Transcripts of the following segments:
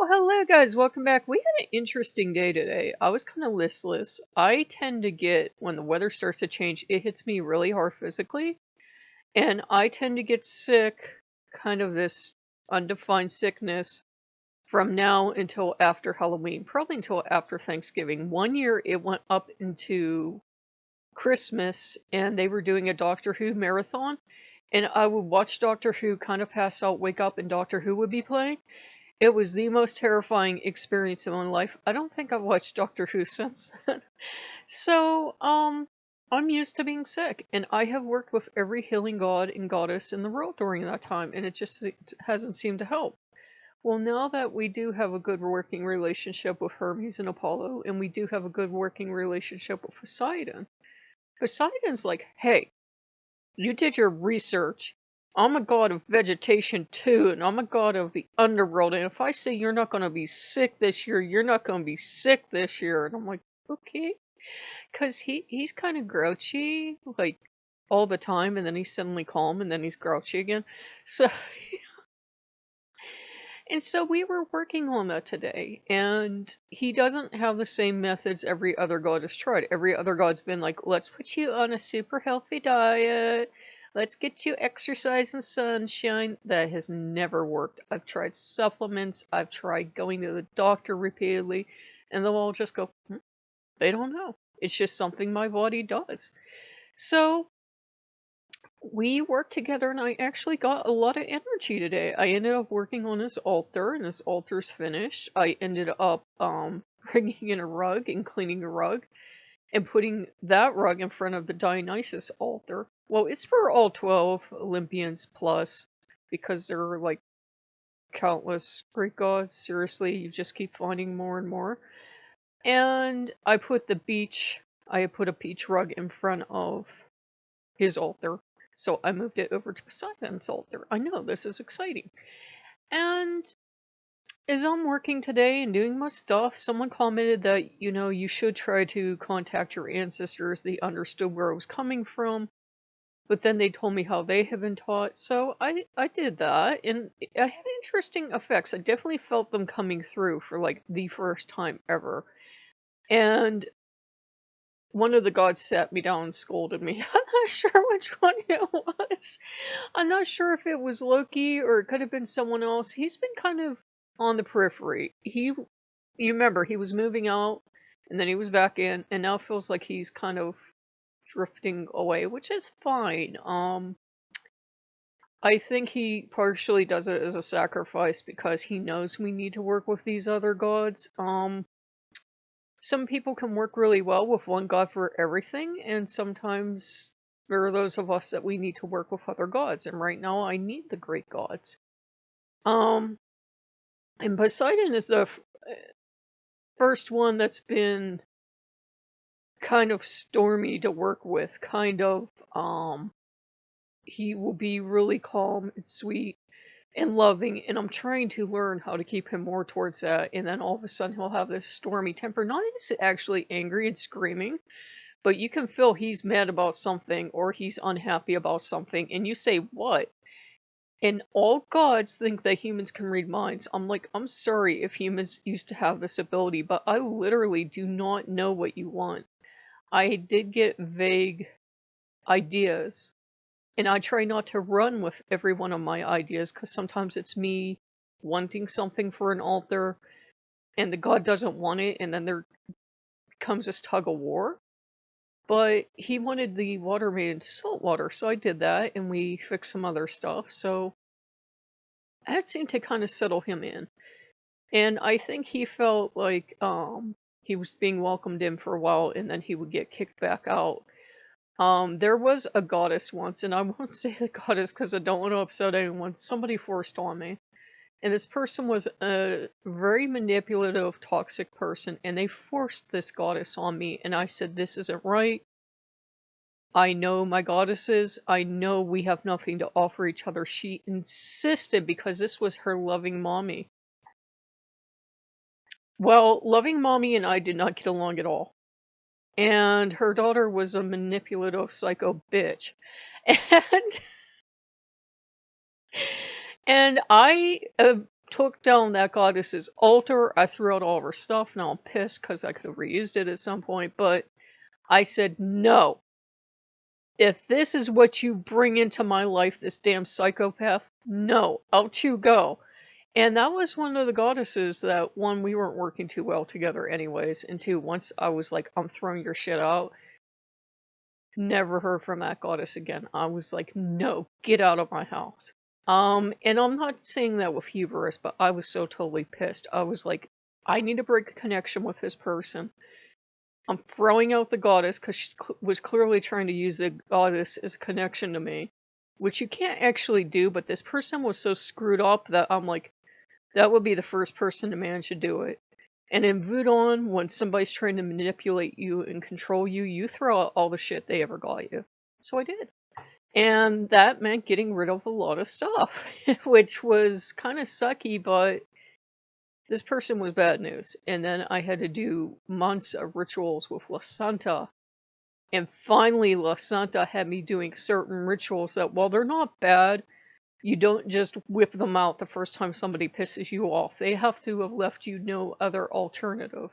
Well, hello guys, welcome back. We had an interesting day today. I was kind of listless. I tend to get, when the weather starts to change, it hits me really hard physically. And I tend to get sick, kind of this undefined sickness, from now until after Halloween, probably until after Thanksgiving. One year it went up into Christmas and they were doing a Doctor Who marathon. And I would watch Doctor Who, kind of pass out, wake up, and Doctor Who would be playing. It was the most terrifying experience in my life. I don't think I've watched Doctor Who since then. So, I'm used to being sick, and I have worked with every healing god and goddess in the world during that time, and it hasn't seemed to help. Well, now that we do have a good working relationship with Hermes and Apollo, and we do have a good working relationship with Poseidon, Poseidon's like, hey, you did your research. I'm a god of vegetation too, and I'm a god of the underworld, and if I say you're not going to be sick this year, you're not going to be sick this year. And I'm like, okay. Because he's kind of grouchy, like, all the time, and then he's suddenly calm, and then he's grouchy again. So, and so we were working on that today, and he doesn't have the same methods every other god has tried. Every other god's been like, let's put you on a super healthy diet. Let's get you exercise and sunshine. That has never worked. I've tried supplements. I've tried going to the doctor repeatedly. And they'll all just go, they don't know. It's just something my body does. So we worked together and I actually got a lot of energy today. I ended up working on this altar and this altar's finished. I ended up bringing in a rug and cleaning a rug and putting that rug in front of the Dionysus altar. Well, it's for all 12 Olympians plus, because there are like countless Greek gods. Seriously, you just keep finding more and more. And I put a beach rug in front of his altar. So I moved it over to Poseidon's altar. I know, this is exciting. And as I'm working today and doing my stuff, someone commented that, you should try to contact your ancestors. They understood where I was coming from. But then they told me how they have been taught. So I did that, and I had interesting effects. I definitely felt them coming through for like the first time ever. And one of the gods sat me down and scolded me. I'm not sure which one it was. I'm not sure if it was Loki or it could have been someone else. He's been kind of on the periphery. You remember, he was moving out, and then he was back in, and now it feels like he's kind of drifting away, which is fine. I think he partially does it as a sacrifice because he knows we need to work with these other gods. Some people can work really well with one god for everything, and sometimes there are those of us that we need to work with other gods, and right now I need the great gods. And Poseidon is the first one that's been kind of stormy to work with, he will be really calm and sweet and loving, and I'm trying to learn how to keep him more towards that, and then all of a sudden he'll have this stormy temper. Not that he's actually angry and screaming, but you can feel he's mad about something or he's unhappy about something, and you say, what? And all gods think that humans can read minds. I'm like, I'm sorry if humans used to have this ability, but I literally do not know what you want. I did get vague ideas, and I try not to run with every one of my ideas, because sometimes it's me wanting something for an altar, and the god doesn't want it, and then there becomes this tug of war. But he wanted the water made into salt water, so I did that, and we fixed some other stuff, so that seemed to kind of settle him in. And I think he felt like, he was being welcomed in for a while, and then he would get kicked back out. There was a goddess once, and I won't say the goddess because I don't want to upset anyone. Somebody forced on me. And this person was a very manipulative, toxic person, and they forced this goddess on me, and I said, this isn't right. I know my goddesses. I know we have nothing to offer each other. She insisted, because this was her loving mommy. Well, loving mommy and I did not get along at all. And her daughter was a manipulative psycho bitch. And I took down that goddess's altar. I threw out all of her stuff. Now I'm pissed because I could have reused it at some point. But I said, no. If this is what you bring into my life, this damn psychopath, no, out you go. And that was one of the goddesses that, one, we weren't working too well together anyways, and two, once I was like, I'm throwing your shit out, never heard from that goddess again. I was like, no, get out of my house. And I'm not saying that with hubris, but I was so totally pissed. I was like, I need to break a connection with this person. I'm throwing out the goddess because she was clearly trying to use the goddess as a connection to me, which you can't actually do, but this person was so screwed up that I'm like, that would be the first person to manage to do it. And in Voodoo, when somebody's trying to manipulate you and control you, you throw out all the shit they ever got you. So I did. And that meant getting rid of a lot of stuff, which was kind of sucky, but this person was bad news. And then I had to do months of rituals with La Santa. And finally, La Santa had me doing certain rituals that, while they're not bad, you don't just whip them out the first time somebody pisses you off. They have to have left you no other alternative.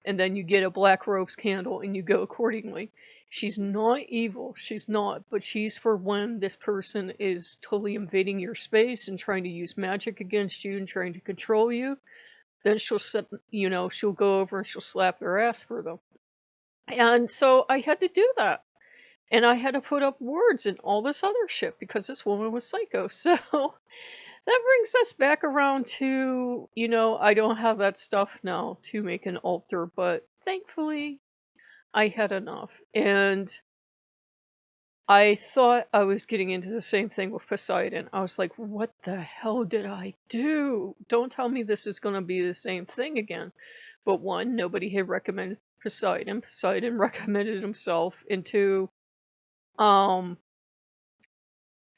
And then you get a black rose candle and you go accordingly. She's not evil, she's not, but she's for when this person is totally invading your space and trying to use magic against you and trying to control you. Then she'll she'll go over and she'll slap their ass for them. And so I had to do that. And I had to put up words and all this other shit because this woman was psycho. So that brings us back around to, I don't have that stuff now to make an altar, but thankfully I had enough. And I thought I was getting into the same thing with Poseidon. I was like, what the hell did I do? Don't tell me this is going to be the same thing again. But one, nobody had recommended Poseidon. Poseidon recommended himself. And two,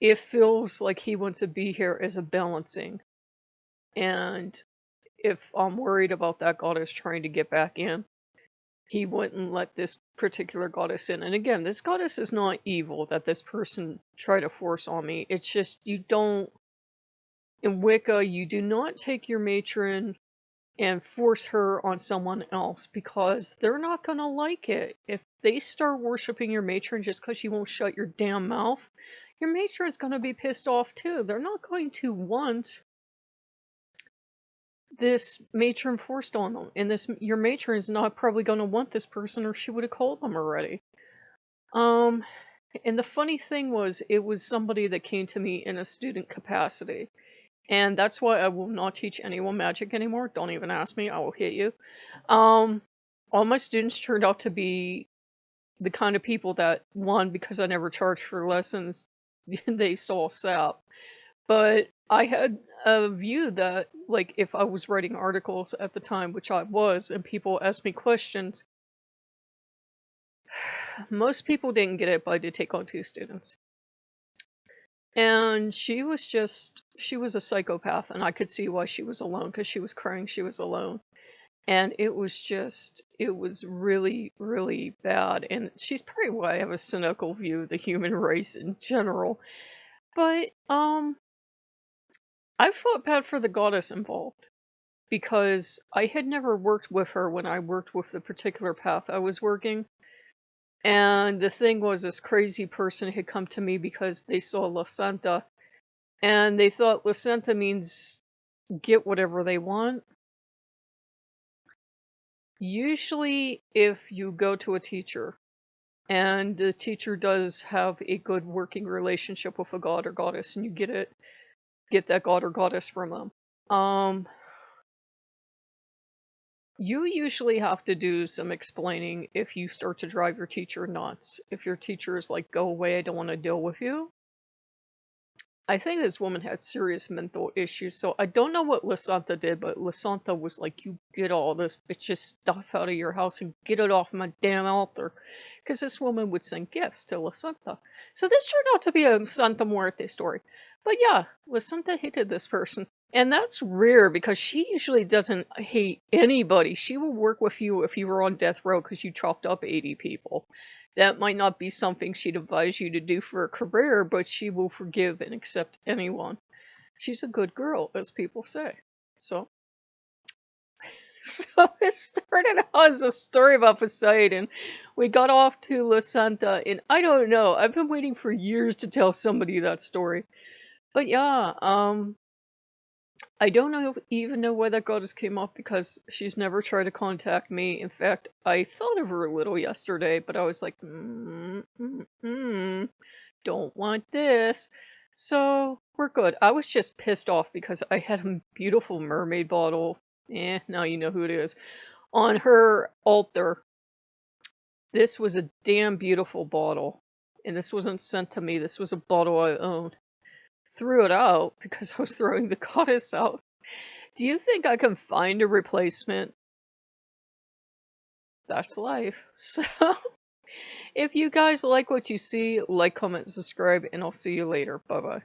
it feels like he wants to be here as a balancing. And if I'm worried about that goddess trying to get back in, he wouldn't let this particular goddess in. And again, this goddess is not evil that this person tried to force on me. It's just, in Wicca, you do not take your matron and force her on someone else because they're not going to like it. If they start worshiping your matron just because you won't shut your damn mouth, your matron's going to be pissed off too. They're not going to want this matron forced on them. And your matron is not probably going to want this person or she would have called them already. And the funny thing was, it was somebody that came to me in a student capacity. And that's why I will not teach anyone magic anymore. Don't even ask me. I will hit you. All my students turned out to be the kind of people that, one, because I never charged for lessons, they saw sap. But I had a view that, like, if I was writing articles at the time, which I was, and people asked me questions, most people didn't get it, but I did take on 2 students. And she was a psychopath, and I could see why she was alone, because she was crying she was alone. And it was really, really bad. And she's probably why I have a cynical view of the human race in general. But, I felt bad for the goddess involved. Because I had never worked with her when I worked with the particular path I was working. And the thing was, this crazy person had come to me because they saw La Santa. And they thought La Santa means get whatever they want. Usually, if you go to a teacher, and the teacher does have a good working relationship with a god or goddess, and you get that god or goddess from them, you usually have to do some explaining if you start to drive your teacher nuts. If your teacher is like, go away, I don't want to deal with you. I think this woman had serious mental issues, so I don't know what La Santa did, but La Santa was like, you get all this bitch's stuff out of your house and get it off my damn altar. Because this woman would send gifts to La Santa. So this turned out to be a Santa Muerte story. But yeah, La Santa hated this person. And that's rare because she usually doesn't hate anybody. She will work with you if you were on death row because you chopped up 80 people. That might not be something she'd advise you to do for a career, but she will forgive and accept anyone. She's a good girl, as people say. So, so it started out as a story about Poseidon. We got off to La Santa, and I don't know. I've been waiting for years to tell somebody that story. But yeah, I don't even know why that goddess came up because she's never tried to contact me. In fact, I thought of her a little yesterday, but I was like, don't want this. So we're good. I was just pissed off because I had a beautiful mermaid bottle. Now you know who it is. On her altar. This was a damn beautiful bottle. And this wasn't sent to me. This was a bottle I owned. Threw it out because I was throwing the goddess out. Do you think I can find a replacement? That's life. So, if you guys like what you see, like, comment, subscribe, and I'll see you later. Bye-bye.